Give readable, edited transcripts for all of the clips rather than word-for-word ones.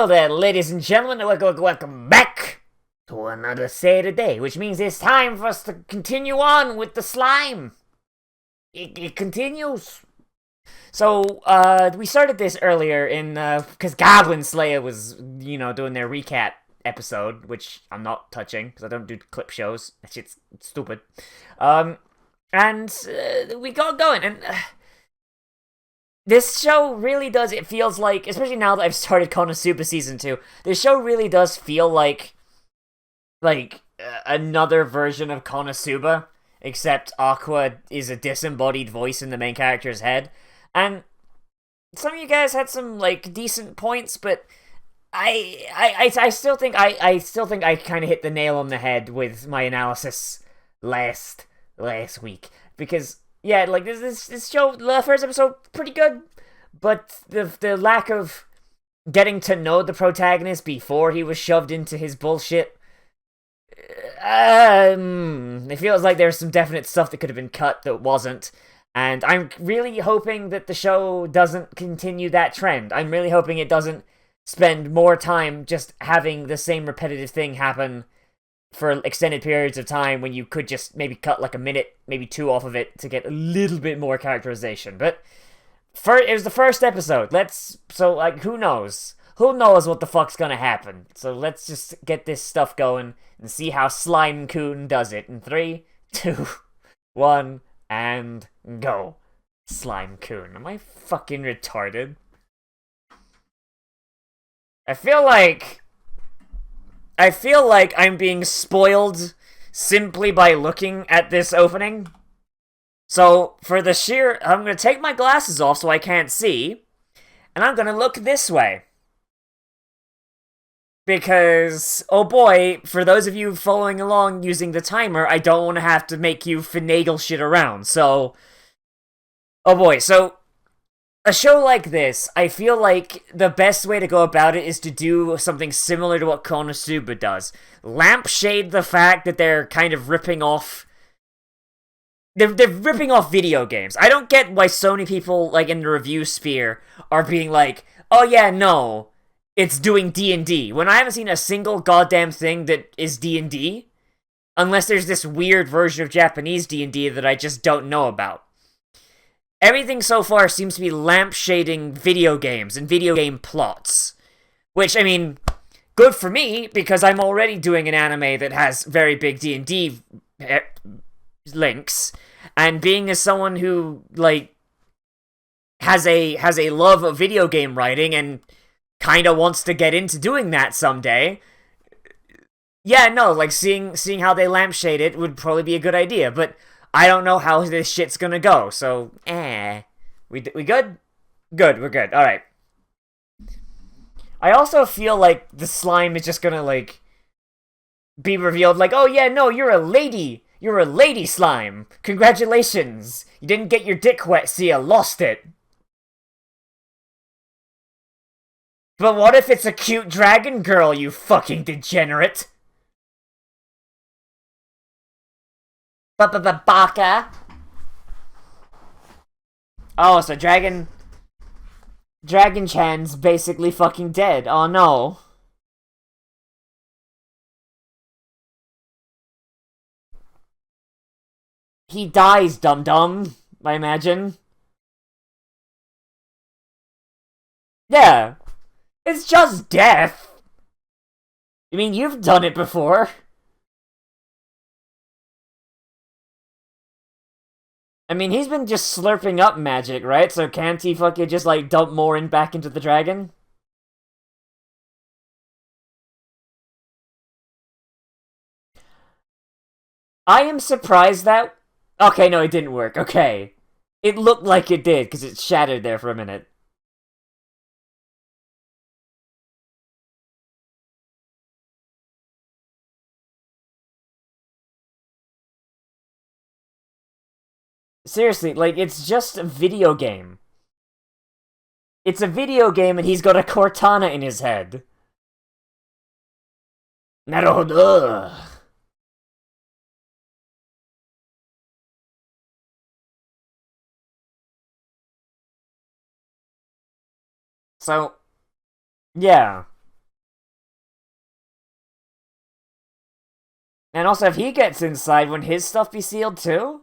Hello there, ladies and gentlemen, and welcome back to another Say Today, which means it's time for us to continue on with the slime. It continues. So, we started this earlier because Goblin Slayer was, doing their recap episode, which I'm not touching, because I don't do clip shows. That shit's stupid. And we got going, and this show really does, it feels like, especially now that I've started Konosuba Season 2, this show really does feel like another version of Konosuba, except Aqua is a disembodied voice in the main character's head. And some of you guys had some, decent points, but I still think I kind of hit the nail on the head with my analysis last week. Because yeah, this show, the first episode, pretty good, but the lack of getting to know the protagonist before he was shoved into his bullshit, it feels like there's some definite stuff that could have been cut that wasn't, and I'm really hoping that the show doesn't continue that trend. I'm really hoping it doesn't spend more time just having the same repetitive thing happen for extended periods of time when you could just maybe cut like a minute, maybe two off of it to get a little bit more characterization. But it was the first episode. Who knows? Who knows what the fuck's gonna happen? So let's just get this stuff going and see how Slime-kun does it. In 3, 2, 1, and go. Slime-kun. Am I fucking retarded? I feel like I'm being spoiled simply by looking at this opening. So, I'm gonna take my glasses off so I can't see, and I'm gonna look this way. Because, oh boy, for those of you following along using the timer, I don't want to have to make you finagle shit around, so... Oh boy, so... A show like this, I feel like the best way to go about it is to do something similar to what Konosuba does. Lampshade the fact that they're kind of ripping off... They're ripping off video games. I don't get why so many people, in the review sphere, are being like, oh yeah, no, it's doing D&D, when I haven't seen a single goddamn thing that is D&D, unless there's this weird version of Japanese D&D that I just don't know about. Everything so far seems to be lampshading video games and video game plots. Which, I mean, good for me, because I'm already doing an anime that has very big D&D links. And being as someone who, has a love of video game writing and kinda wants to get into doing that someday, yeah, no, seeing how they lampshade it would probably be a good idea, but I don't know how this shit's gonna go, so, We good? Good, we're good. Alright. I also feel like the slime is just gonna, be revealed oh yeah, no, you're a lady! You're a lady slime! Congratulations! You didn't get your dick wet, so you lost it! But what if it's a cute dragon girl, you fucking degenerate? Baka. Oh, so Dragon-chan's basically fucking dead. Oh no. He dies, dum-dum, I imagine. Yeah. It's just death. I mean, you've done it before. I mean, he's been just slurping up magic, right? So can't he fucking just, dump more back into the dragon? I am surprised that... Okay, no, it didn't work. Okay. It looked like it did, because it shattered there for a minute. Seriously, it's just a video game. It's a video game and he's got a Cortana in his head. Naruhodo. So, yeah. And also, if he gets inside, wouldn't his stuff be sealed too?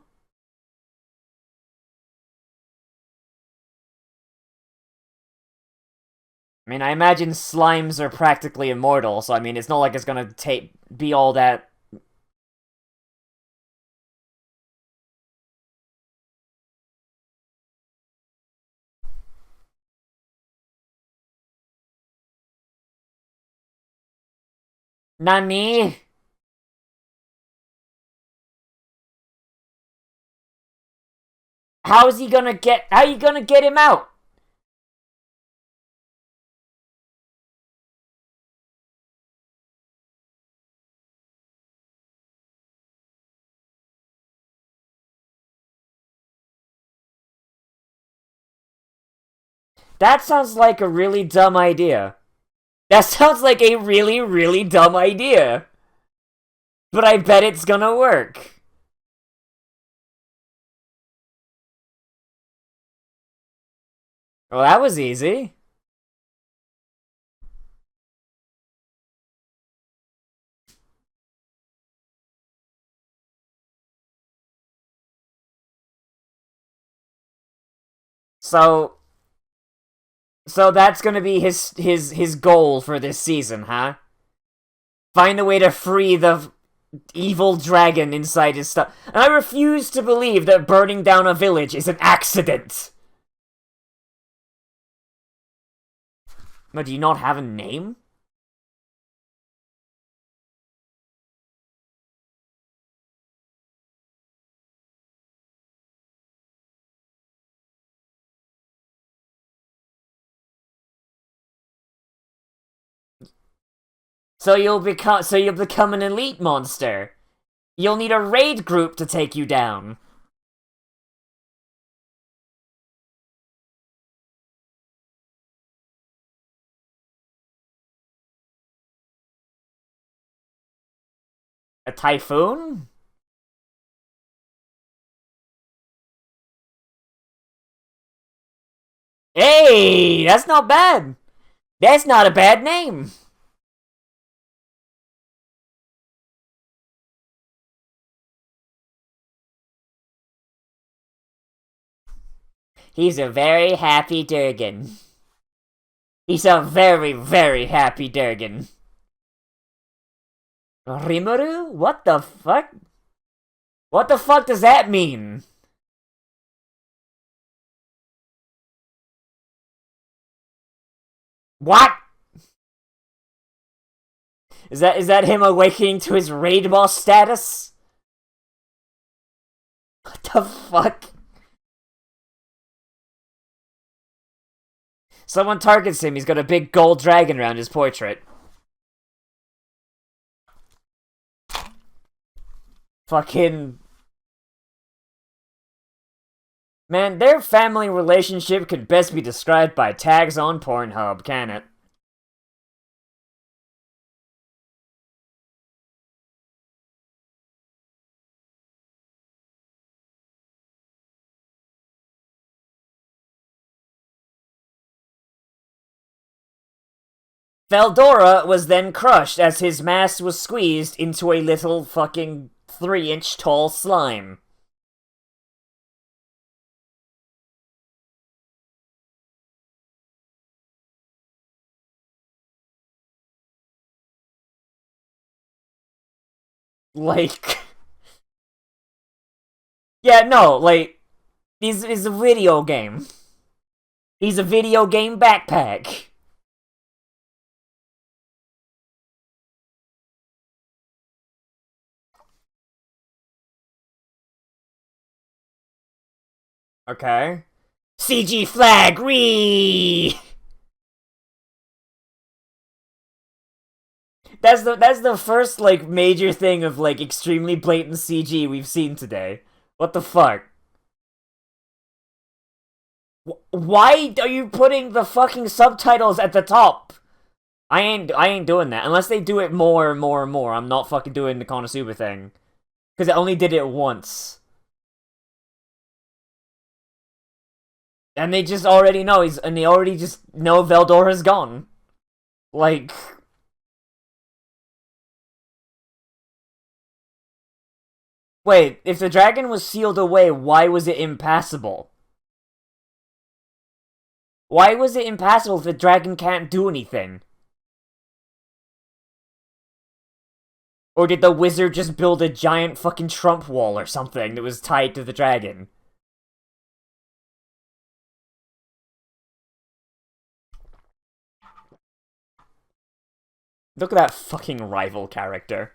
I mean, I imagine slimes are practically immortal, so I mean, it's not like it's gonna be all that. Nani? How are you gonna get him out? That sounds like a really dumb idea. That sounds like a really, really dumb idea. But I bet it's gonna work. Well, that was easy. So, so that's gonna be his goal for this season, huh? Find a way to free the evil dragon inside his stuff. And I refuse to believe that burning down a village is an accident. No, do you not have a name? So you'll become an elite monster. You'll need a raid group to take you down. A typhoon? Hey, that's not bad. That's not a bad name. He's a very happy Durgan. He's a very, very happy Durgan. Rimuru? What the fuck? What the fuck does that mean? What? Is that him awakening to his raid boss status? What the fuck? Someone targets him, he's got a big gold dragon around his portrait. Fucking... Man, their family relationship could best be described by tags on Pornhub, can it? Veldora was then crushed as his mass was squeezed into a little fucking 3-inch tall slime. Like... Yeah, no, like... He's a video game. He's a video game backpack. Okay. CG flag, wee! That's the first like major thing of like extremely blatant CG we've seen today. What the fuck? Why are you putting the fucking subtitles at the top? I ain't doing that unless they do it more and more and more. I'm not fucking doing the Konosuba thing because it only did it once, and they just already know they already just know Veldora's gone. Like, Wait, if the dragon was sealed away, why was it impassable? Why was it impassable if the dragon can't do anything? Or did the wizard just build a giant fucking Trump wall or something that was tied to the dragon? Look at that fucking rival character.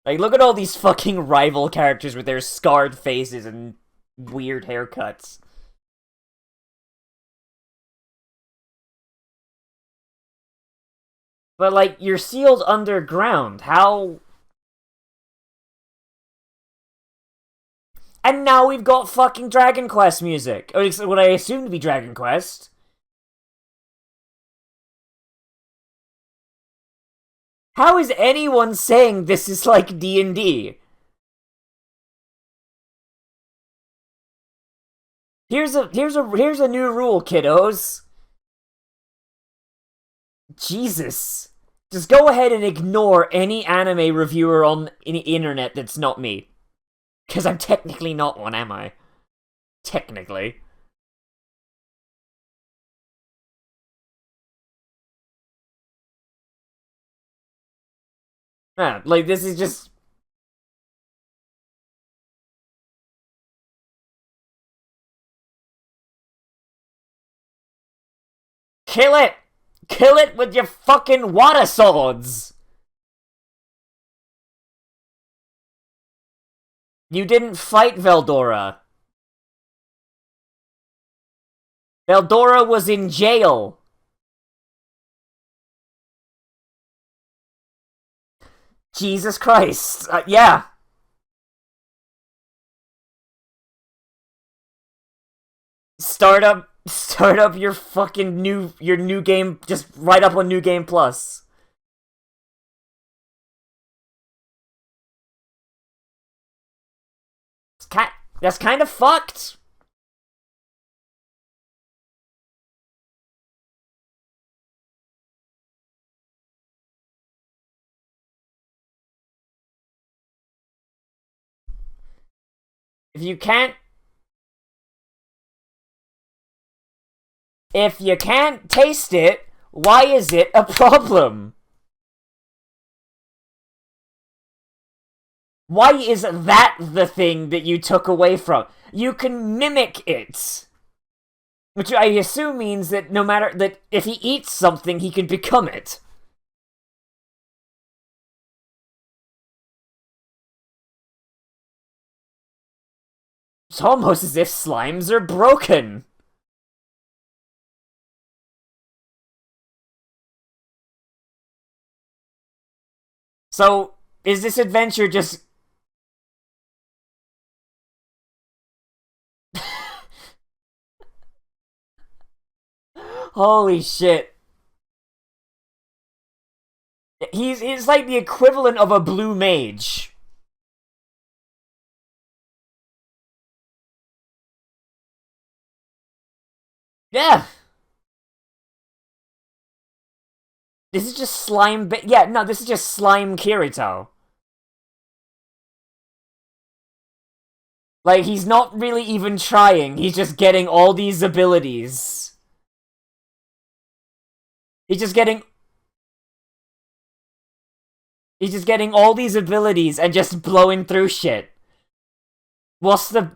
Like, look at all these fucking rival characters with their scarred faces and weird haircuts. But, like, you're sealed underground. How... And now we've got fucking Dragon Quest music. Or what I assume to be Dragon Quest. How is anyone saying this is like D&D? Here's a new rule, kiddos. Jesus. Just go ahead and ignore any anime reviewer on the internet that's not me. Because I'm technically not one, am I? Technically. Like, this is just... Kill it! Kill it with your fucking water swords! You didn't fight Veldora. Veldora was in jail. Jesus Christ. Yeah. Start up your fucking new game, just right up on New Game Plus. That's kind of fucked. If you can't taste it, why is it a problem? Why is that the thing that you took away from? You can mimic it. Which I assume means that that if he eats something, he can become it. It's almost as if slimes are broken. So, is this adventure just... Holy shit. He's like the equivalent of a blue mage. Yeah. This is just slime... Yeah, no, this is just slime Kirito. Like, he's not really even trying. He's just getting all these abilities. He's just getting all these abilities and just blowing through shit. What's the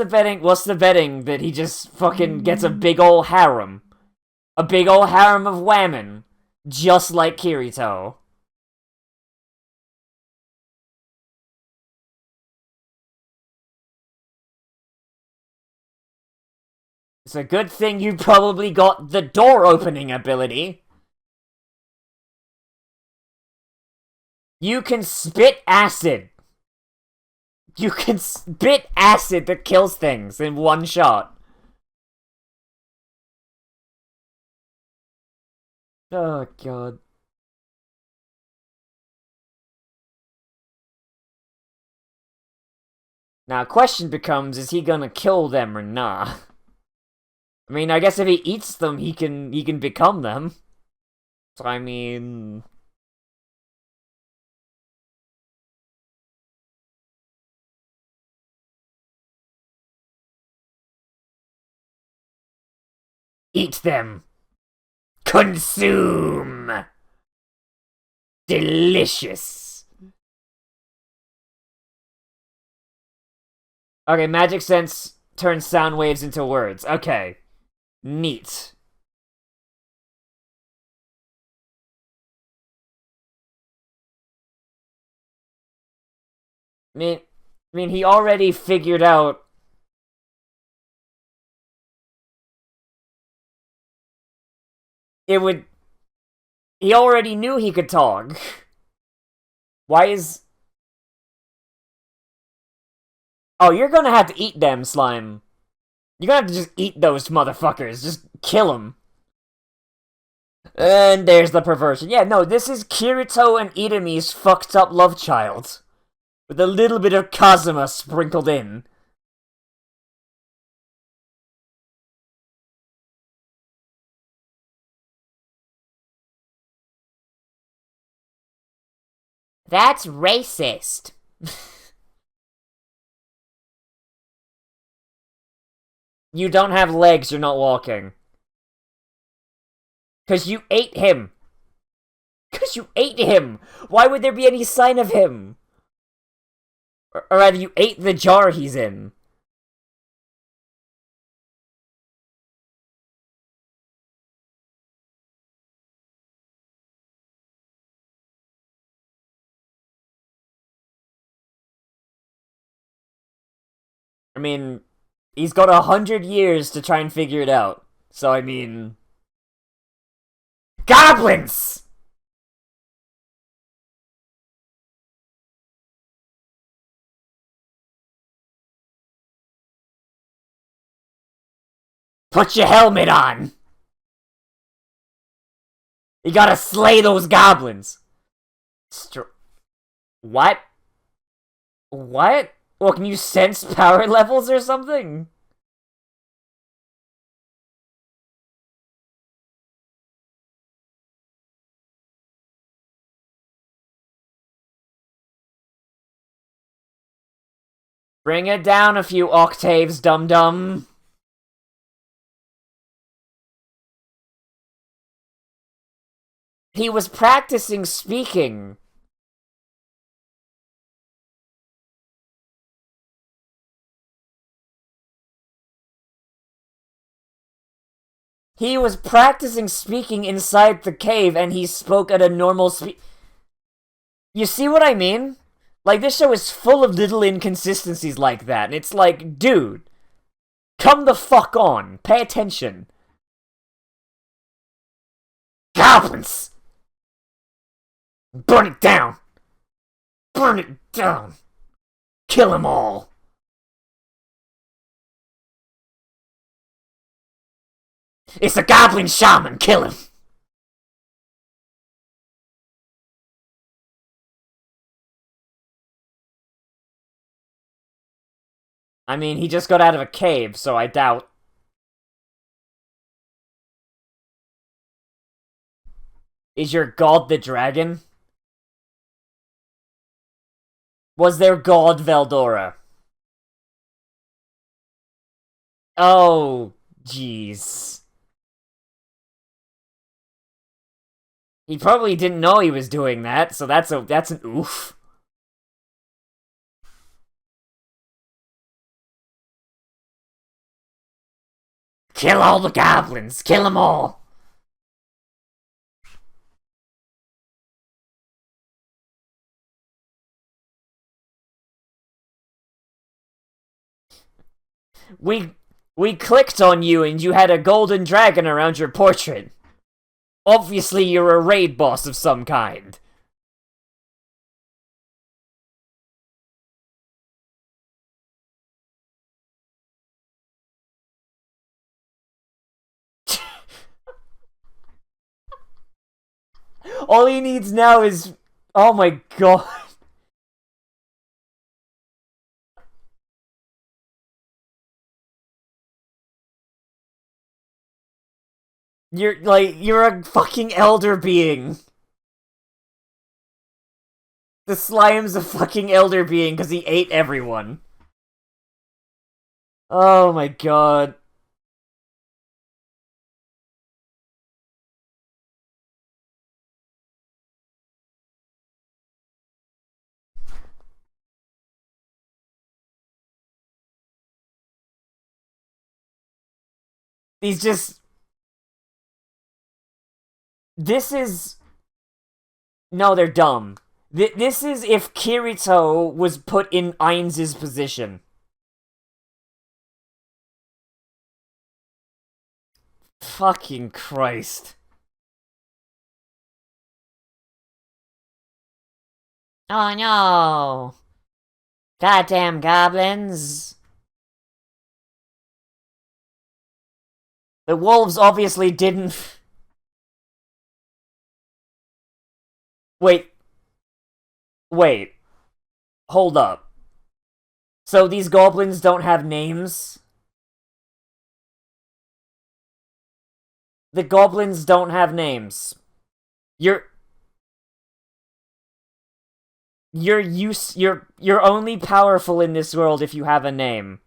betting that he just fucking gets a big ol' harem? A big ol' harem of women. Just like Kirito. It's a good thing you probably got the door opening ability. You can spit acid. You can spit acid that kills things in one shot. Oh, God. Now, question becomes, is he gonna kill them or not? I mean, I guess if he eats them, he can become them. I mean... Eat them! Consume! Delicious! Okay, magic sense turns sound waves into words. Okay. Neat. I mean, he already figured out... It would... He already knew he could talk. Why is... Oh, you're gonna have to eat them, Slime. You're gonna have to just eat those motherfuckers. Just kill them. And there's the perversion. Yeah, no, this is Kirito and Itami's fucked up love child. With a little bit of Kazuma sprinkled in. That's racist. You don't have legs, you're not walking. Because you ate him. Because you ate him. Why would there be any sign of him? Or rather, you ate the jar he's in. I mean, he's got 100 years to try and figure it out. So, I mean... Goblins! Put your helmet on! You gotta slay those goblins! What? What? Well, can you sense power levels or something? Bring it down a few octaves, dum-dum. He was practicing speaking. He was practicing speaking inside the cave, and he spoke at a normal speed. You see what I mean? Like, this show is full of little inconsistencies like that, and it's like, dude, come the fuck on. Pay attention. Goblins! Burn it down! Burn it down! Kill them all! It's a goblin shaman! Kill him! I mean, he just got out of a cave, so I doubt. Is your god the dragon? Was there god Veldora? Oh, jeez. He probably didn't know he was doing that, so that's an oof. Kill all the goblins! Kill them all! We clicked on you and you had a golden dragon around your portrait. Obviously you're a raid boss of some kind. All he needs now is... Oh my god. You're a fucking elder being. The slime's a fucking elder being because he ate everyone. Oh my god. He's just... This is... No, they're dumb. This is if Kirito was put in Ainz's position. Fucking Christ. Oh no! Goddamn goblins! The wolves obviously didn't... Wait. Wait. Hold up. So these goblins don't have names? The goblins don't have names. You're only powerful in this world if you have a name.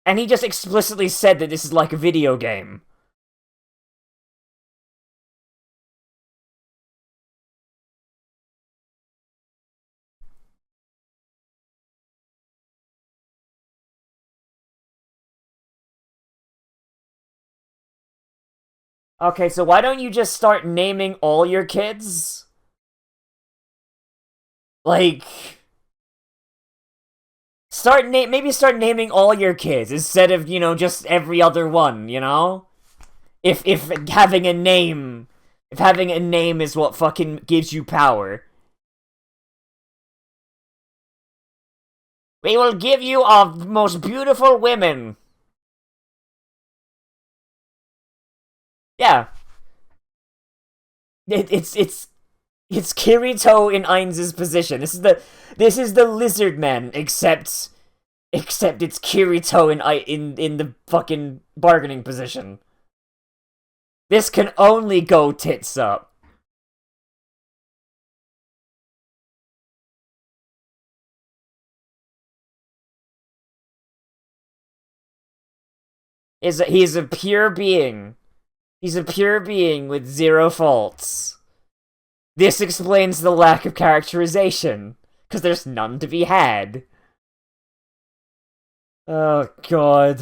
And he just explicitly said that this is like a video game. Okay, so why don't you just start naming all your kids? Like... maybe start naming all your kids instead of, just every other one, you know? If having a name... If having a name is what fucking gives you power. We will give you our most beautiful women. Yeah. It's Kirito in Ainz's position. This is the lizard men, except it's Kirito in the fucking bargaining position. This can only go tits up. He's a pure being. He's a pure being with zero faults. This explains the lack of characterization, because there's none to be had. Oh, God.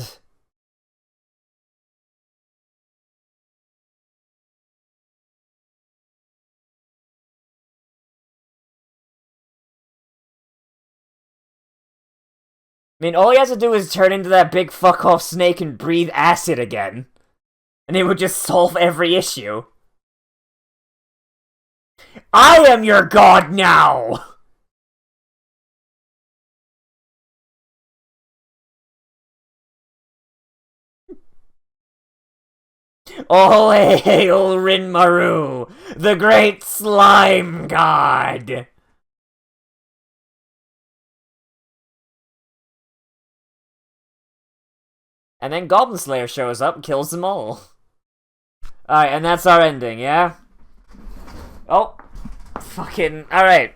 I mean, all he has to do is turn into that big fuck-off snake and breathe acid again. And it would just solve every issue. I am your god now! Oh, hail Rinmaru, the great slime god! And then Goblin Slayer shows up and kills them all. Alright, and that's our ending, yeah? Oh. Fucking... Alright.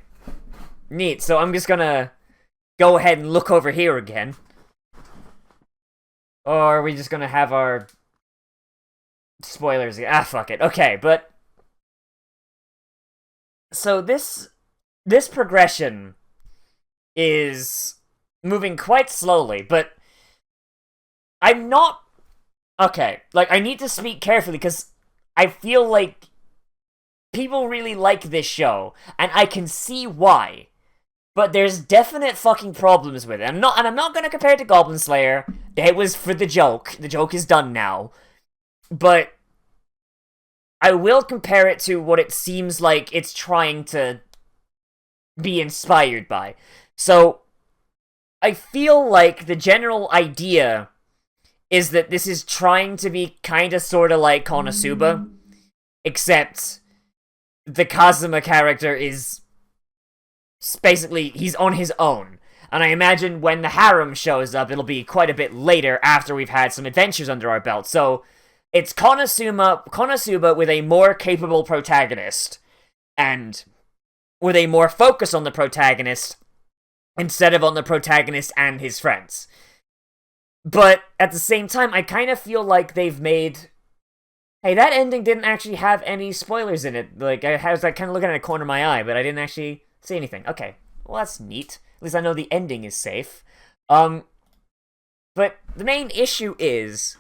Neat, so I'm just gonna go ahead and look over here again. Or are we just gonna have our... spoilers again? Ah, fuck it. Okay, but... So this progression is moving quite slowly, but... I'm not... Okay, like, I need to speak carefully, because I feel like people really like this show, and I can see why. But there's definite fucking problems with it. I'm not gonna compare it to Goblin Slayer. It was for the joke. The joke is done now. But I will compare it to what it seems like it's trying to be inspired by. So, I feel like the general idea is that this is trying to be kinda sorta like Konosuba, except the Kazuma character is basically, he's on his own. And I imagine when the harem shows up, it'll be quite a bit later after we've had some adventures under our belt. So, It's Konosuba with a more capable protagonist, and with a more focus on the protagonist, instead of on the protagonist and his friends. But at the same time, I kind of feel like they've made... Hey, that ending didn't actually have any spoilers in it. Like, I was like kind of looking at a corner of my eye, but I didn't actually say anything. Okay, well that's neat. At least I know the ending is safe. But the main issue is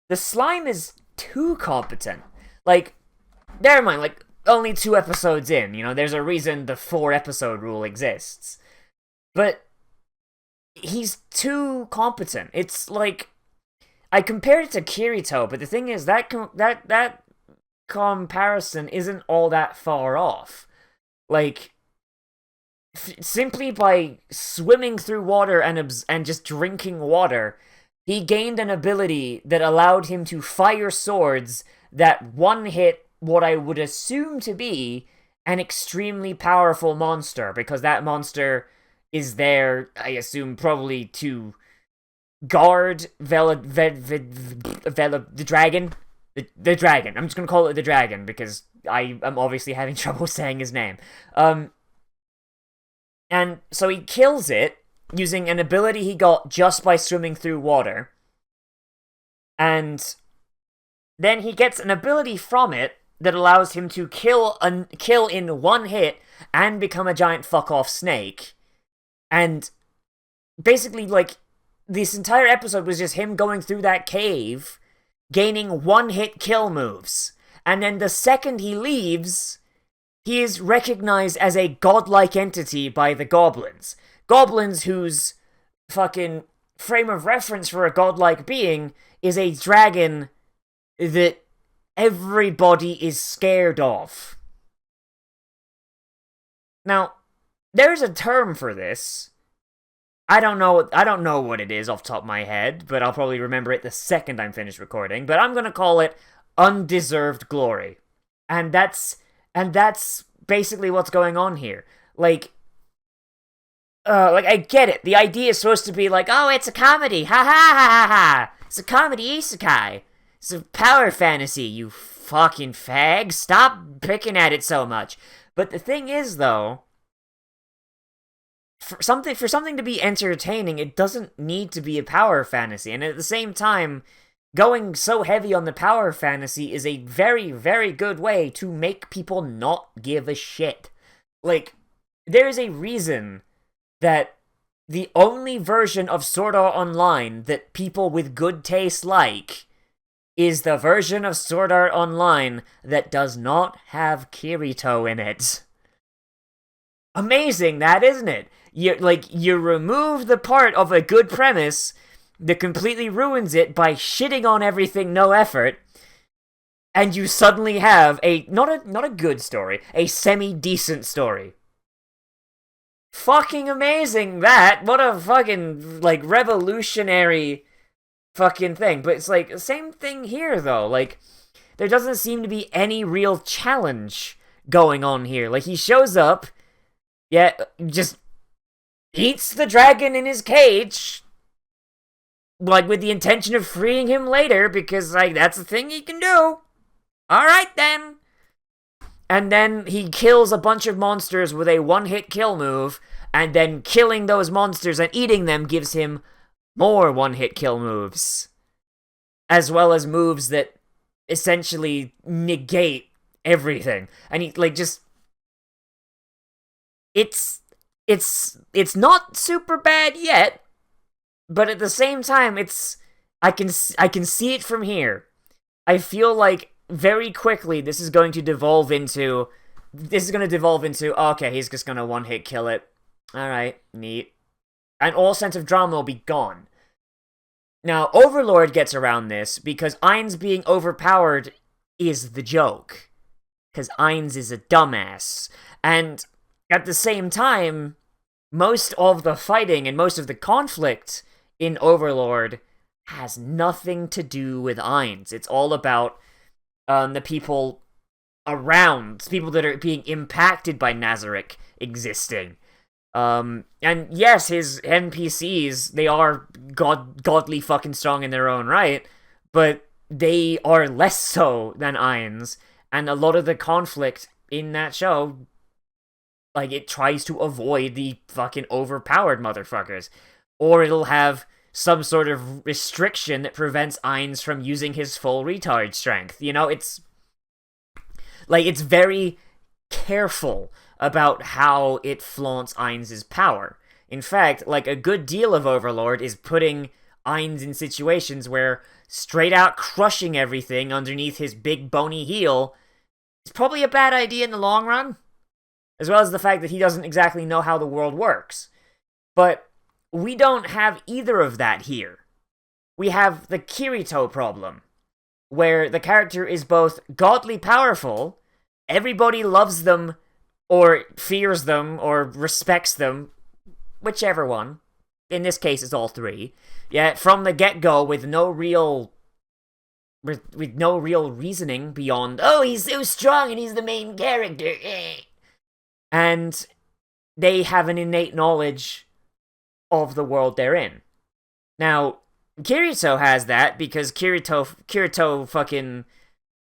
the slime is too competent. Like, never mind, like, only 2 episodes in, you know, there's a reason the 4-episode rule exists. But he's too competent. It's like, I compared it to Kirito, but the thing is, that comparison isn't all that far off. Like, simply by swimming through water and just drinking water, he gained an ability that allowed him to fire swords that one-hit what I would assume to be an extremely powerful monster, because that monster is there, I assume, probably to guard the dragon. The dragon. I'm just gonna call it the dragon, because I am obviously having trouble saying his name. And so he kills it using an ability he got just by swimming through water. And then he gets an ability from it that allows him to kill in one hit and become a giant fuck-off snake. And basically, like, this entire episode was just him going through that cave, gaining one-hit kill moves. And then the second he leaves, he is recognized as a godlike entity by the goblins. Goblins whose fucking frame of reference for a godlike being is a dragon that everybody is scared of. Now, there's a term for this. I don't know what it is off the top of my head, but I'll probably remember it the second I'm finished recording. But I'm gonna call it undeserved glory. And that's basically what's going on here. Like, I get it. The idea is supposed to be like, oh, it's a comedy. Ha ha ha ha ha. It's a comedy isekai. It's a power fantasy, you fucking fag. Stop picking at it so much. But the thing is, though, for something to be entertaining, it doesn't need to be a power fantasy. And at the same time, going so heavy on the power fantasy is a very, very good way to make people not give a shit. Like, there is a reason that the only version of Sword Art Online that people with good taste like is the version of Sword Art Online that does not have Kirito in it. Amazing, that, isn't it? You remove the part of a good premise that completely ruins it by shitting on everything, no effort, and you suddenly have not a good story, a semi-decent story. Fucking amazing, that! What a fucking, like, revolutionary fucking thing. But it's like, same thing here, though. Like, there doesn't seem to be any real challenge going on here. Like, he shows up, yeah, just eats the dragon in his cage, like, with the intention of freeing him later, because, like, that's the thing he can do. Alright, then. And then he kills a bunch of monsters with a one-hit kill move, and then killing those monsters and eating them gives him more one-hit kill moves. As well as moves that essentially negate everything. And he, like, just... It's not super bad yet, but at the same time, I can see it from here. I feel like very quickly this is going to devolve into, oh, okay, he's just gonna one-hit kill it. Alright, neat. And all sense of drama will be gone. Now, Overlord gets around this because Ainz being overpowered is the joke. Because Ainz is a dumbass. And at the same time, most of the fighting and most of the conflict in Overlord has nothing to do with Ainz. It's all about the people around, people that are being impacted by Nazarick existing. And yes, his NPCs, they are godly fucking strong in their own right, but they are less so than Ainz, and a lot of the conflict in that show, like, it tries to avoid the fucking overpowered motherfuckers. Or it'll have some sort of restriction that prevents Ainz from using his full retard strength. You know, it's very careful about how it flaunts Ainz's power. In fact, like, a good deal of Overlord is putting Ainz in situations where straight out crushing everything underneath his big bony heel is probably a bad idea in the long run. As well as the fact that he doesn't exactly know how the world works. But we don't have either of that here. We have the Kirito problem, where the character is both godly powerful, everybody loves them, or fears them, or respects them, whichever one. In this case, it's all three. Yet, from the get-go, with no real reasoning beyond, oh, he's so strong and he's the main character. And they have an innate knowledge of the world they're in. Now, Kirito has that because Kirito fucking...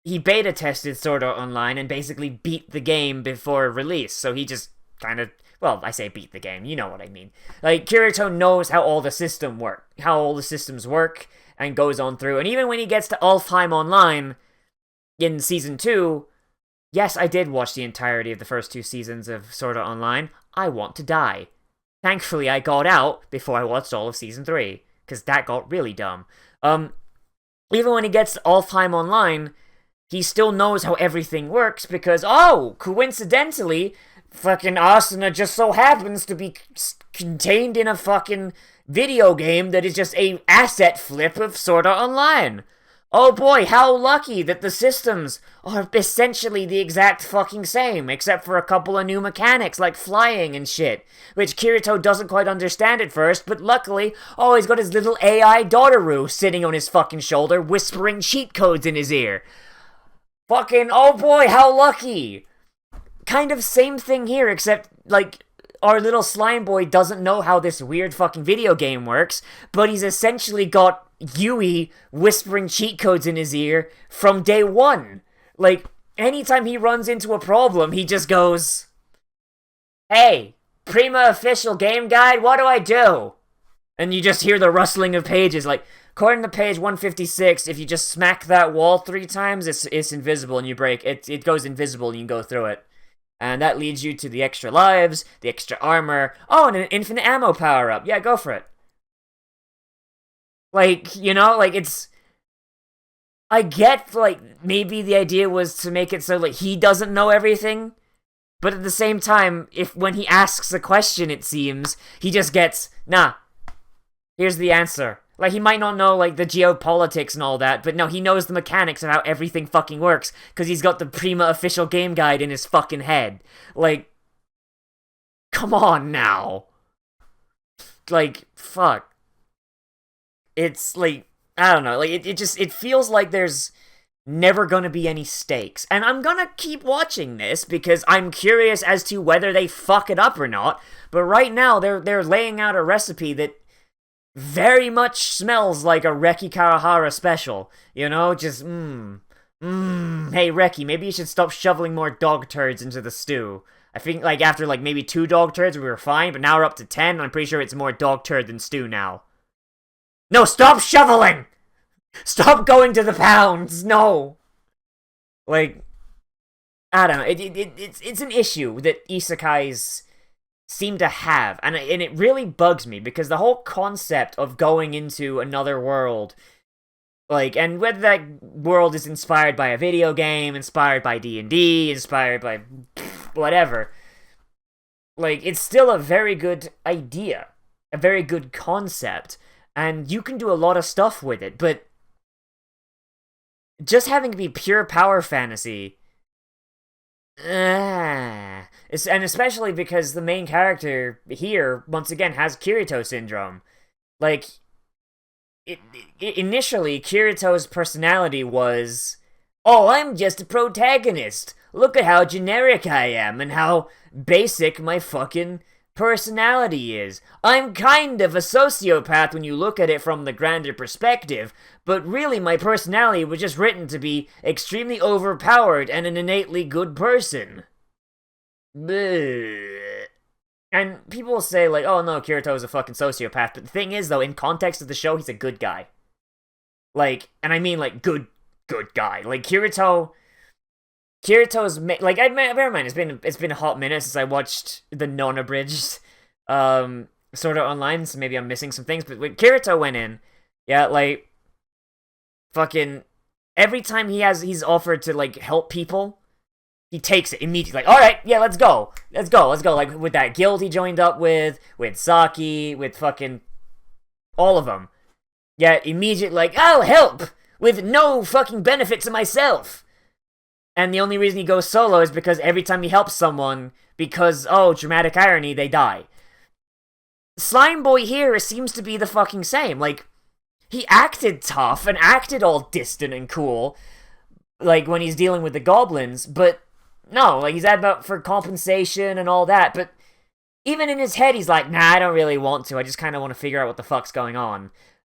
he beta tested Sword Art Online and basically beat the game before release, so he just kind of... well, I say beat the game, you know what I mean. Like, Kirito knows how all the systems work, and goes on through. And even when he gets to Alfheim Online in Season 2, yes, I did watch the entirety of the first 2 seasons of Sword Art Online. I want to die. Thankfully, I got out before I watched all of Season 3, because that got really dumb. Even when he gets to Alfheim Online, he still knows how everything works, because, oh, coincidentally, fucking Asuna just so happens to be contained in a fucking video game that is just a asset flip of Sword Art Online. Oh boy, how lucky that the systems are essentially the exact fucking same, except for a couple of new mechanics like flying and shit, which Kirito doesn't quite understand at first, but luckily, oh, he's got his little AI Dotaru sitting on his fucking shoulder, whispering cheat codes in his ear. Fucking, oh boy, how lucky! Kind of same thing here, except, like, our little slime boy doesn't know how this weird fucking video game works, but he's essentially got Yui whispering cheat codes in his ear from day one. Like, anytime he runs into a problem, he just goes, hey, Prima official game guide, what do I do? And you just hear the rustling of pages, like, according to page 156, if you just smack that wall 3 times, it's invisible and you break. It goes invisible and you can go through it. And that leads you to the extra lives, the extra armor. Oh, and an infinite ammo power-up. Yeah, go for it. Like, you know, like, it's... I get, like, maybe the idea was to make it so, like, he doesn't know everything. But at the same time, when he asks a question, it seems, he just gets, nah, here's the answer. Like, he might not know, like, the geopolitics and all that, but no, he knows the mechanics of how everything fucking works, because he's got the Prima official game guide in his fucking head. Like, come on now. Like, fuck. It's, like, I don't know, like, it feels like there's never gonna be any stakes. And I'm gonna keep watching this, because I'm curious as to whether they fuck it up or not, but right now, they're laying out a recipe that very much smells like a Reki Kawahara special. You know, just, hey Reki, maybe you should stop shoveling more dog turds into the stew. I think, like, after, like, maybe 2 dog turds, we were fine, but now we're up to 10, I'm pretty sure it's more dog turd than stew now. No, stop shoveling! Stop going to the pounds, no! Like, I don't know, it's an issue that isekais seem to have, and it really bugs me, because the whole concept of going into another world, like, and whether that world is inspired by a video game, inspired by D&D, inspired by whatever, like, it's still a very good idea, a very good concept, and you can do a lot of stuff with it, but just having to be pure power fantasy, and especially because the main character here, once again, has Kirito syndrome. Like, initially, Kirito's personality was, oh, I'm just a protagonist. Look at how generic I am, and how basic my fucking personality is. I'm kind of a sociopath when you look at it from the grander perspective, but really my personality was just written to be extremely overpowered and an innately good person. Bleh. And people will say, like, oh no, Kirito is a fucking sociopath, but the thing is, though, in context of the show, he's a good guy. Like, and I mean, like, good guy. Like, Kirito's, like, bear in mind, it's been a hot minute since I watched the non-abridged, Sword Art Online, so maybe I'm missing some things, but when Kirito went in, yeah, like, fucking, every time he's offered to, like, help people, he takes it immediately, like, alright, yeah, let's go, like, with that guild he joined up with Saki, with fucking all of them. Yeah, immediately, like, I'll help, with no fucking benefit to myself. And the only reason he goes solo is because every time he helps someone, because, oh, dramatic irony, they die. Slime Boy here seems to be the fucking same, like, he acted tough and acted all distant and cool, like, when he's dealing with the goblins, but no, like, he's about for compensation and all that, but even in his head, he's like, nah, I don't really want to, I just kind of want to figure out what the fuck's going on.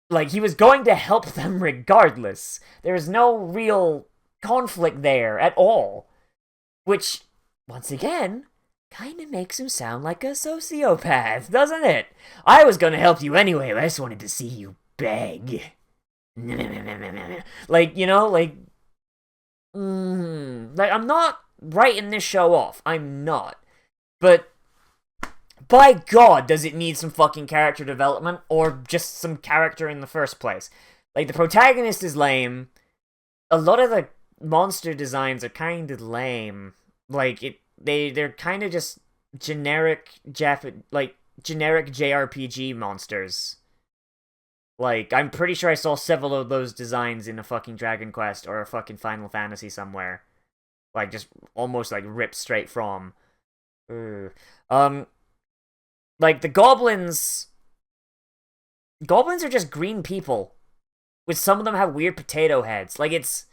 Like, he was going to help them regardless. There's no real conflict there at all. Which, once again, kind of makes him sound like a sociopath, doesn't it? I was gonna help you anyway, I just wanted to see you beg. Like, you know, like, I'm not writing this show off. I'm not. But, by God, does it need some fucking character development, or just some character in the first place. Like, the protagonist is lame. A lot of the monster designs are kind of lame. Like, they're kind of just generic JRPG monsters. Like, I'm pretty sure I saw several of those designs in a fucking Dragon Quest or a fucking Final Fantasy somewhere. Like, just almost, like, ripped straight from. Like, the goblins... Goblins are just green people. With some of them have weird potato heads. Like, it's...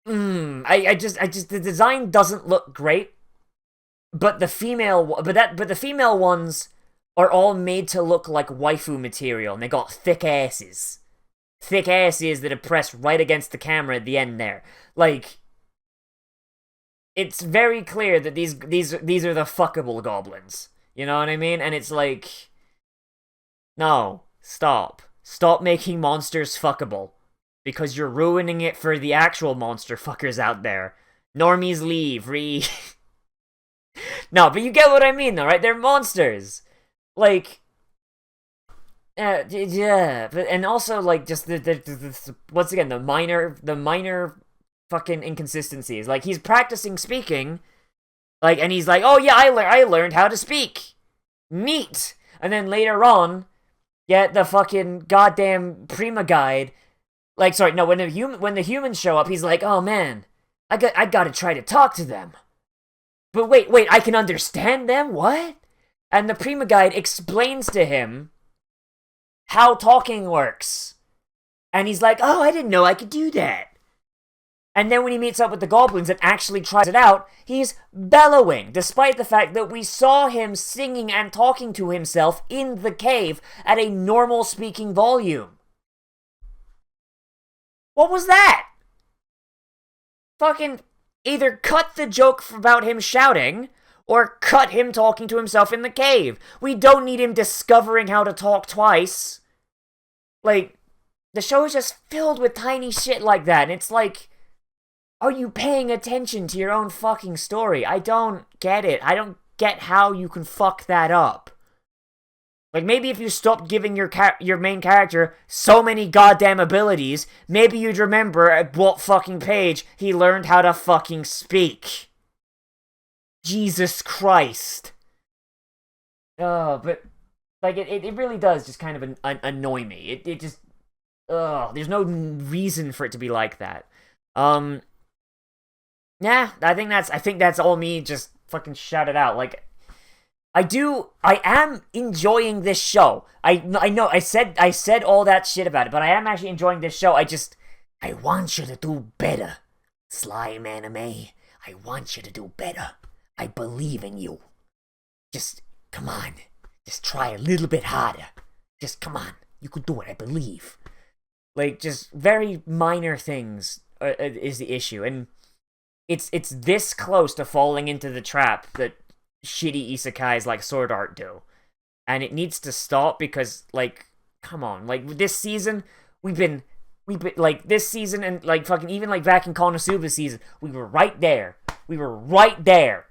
the design doesn't look great. But the female ones are all made to look like waifu material, and they got thick asses. Thick asses that are pressed right against the camera at the end there. Like, it's very clear that these are the fuckable goblins. You know what I mean? And it's like, no, stop. Stop making monsters fuckable. Because you're ruining it for the actual monster fuckers out there. Normies leave, No, but you get what I mean though, right? They're monsters. Like, yeah, but, and also, like, just the once again, the minor fucking inconsistencies. Like, he's practicing speaking, like, and he's like, oh yeah, I learned how to speak. Neat. And then later on, get the fucking goddamn Prima guide. Like, sorry, no, when the humans show up, he's like, oh man, I gotta try to talk to them. But wait, I can understand them? What? And the Prima guide explains to him how talking works. And he's like, oh, I didn't know I could do that. And then when he meets up with the goblins and actually tries it out, he's bellowing, despite the fact that we saw him singing and talking to himself in the cave at a normal speaking volume. What was that? Fucking either cut the joke about him shouting, or cut him talking to himself in the cave. We don't need him discovering how to talk twice. Like, the show is just filled with tiny shit like that, and it's like, are you paying attention to your own fucking story? I don't get it. I don't get how you can fuck that up. Like, maybe if you stopped giving your main character so many goddamn abilities, maybe you'd remember at what fucking page he learned how to fucking speak. Jesus Christ. Oh, but, like, it really does just kind of annoy me. It just, there's no reason for it to be like that. Yeah, I think that's all me just fucking shout it out. Like, I am enjoying this show. I know, I said all that shit about it, but I am actually enjoying this show. I want you to do better, Slime Anime. I want you to do better. I believe in you. Just, come on. Just try a little bit harder. Just, come on. You can do it, I believe. Like, just very minor things is the issue. And it's this close to falling into the trap that shitty isekais like Sword Art do. And it needs to stop because, like, come on. Like, this season, we've been, like, this season and, like, fucking, even, like, back in Konosuba season, we were right there. We were right there.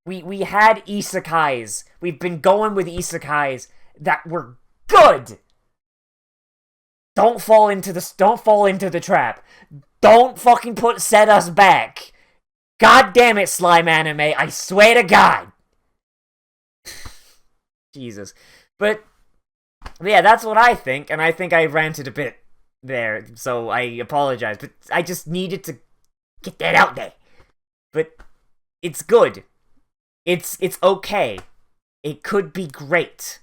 We had isekais. We've been going with isekais that were good. Don't fall into the trap. Don't fucking set us back. God damn it, slime anime. I swear to God. Jesus. But yeah, that's what I think, and I think I ranted a bit there, so I apologize. But I just needed to get that out there. But it's good. It's okay. It could be great.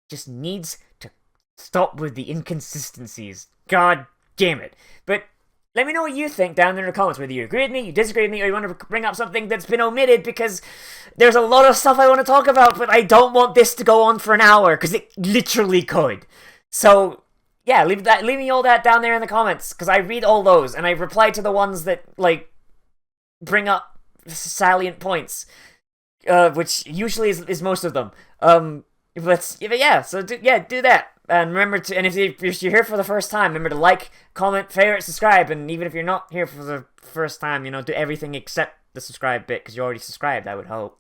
Just needs to stop with the inconsistencies. God damn it. But let me know what you think down there in the comments, whether you agree with me, you disagree with me, or you want to bring up something that's been omitted, because there's a lot of stuff I want to talk about, but I don't want this to go on for an hour, because it literally could. So, yeah, leave me all that down there in the comments, because I read all those, and I reply to the ones that, like, bring up salient points. Which usually is most of them. But yeah, so do that. And remember to, and if you're here for the first time, remember to like, comment, favorite, subscribe. And even if you're not here for the first time, do everything except the subscribe bit, because you're already subscribed, I would hope.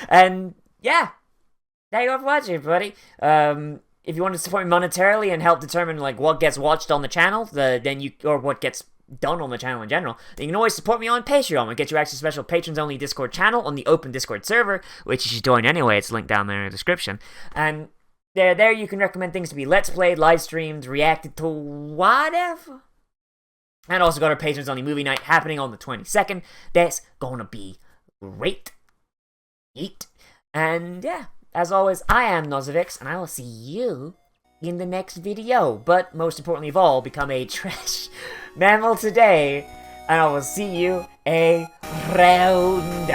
And yeah, thank you all for watching, everybody. If you want to support me monetarily and help determine like what gets watched on the channel, or what gets done on the channel in general, then you can always support me on Patreon and get you access to special patrons-only Discord channel on the open Discord server, which you should join anyway. It's linked down there in the description. And there you can recommend things to be let's played, live streamed, reacted to, whatever. And also got our patrons-only movie night happening on the 22nd. That's gonna be great. Eat. And yeah, as always, I am Nozz, and I will see you in the next video. But most importantly of all, become a trash mammal today, and I will see you around.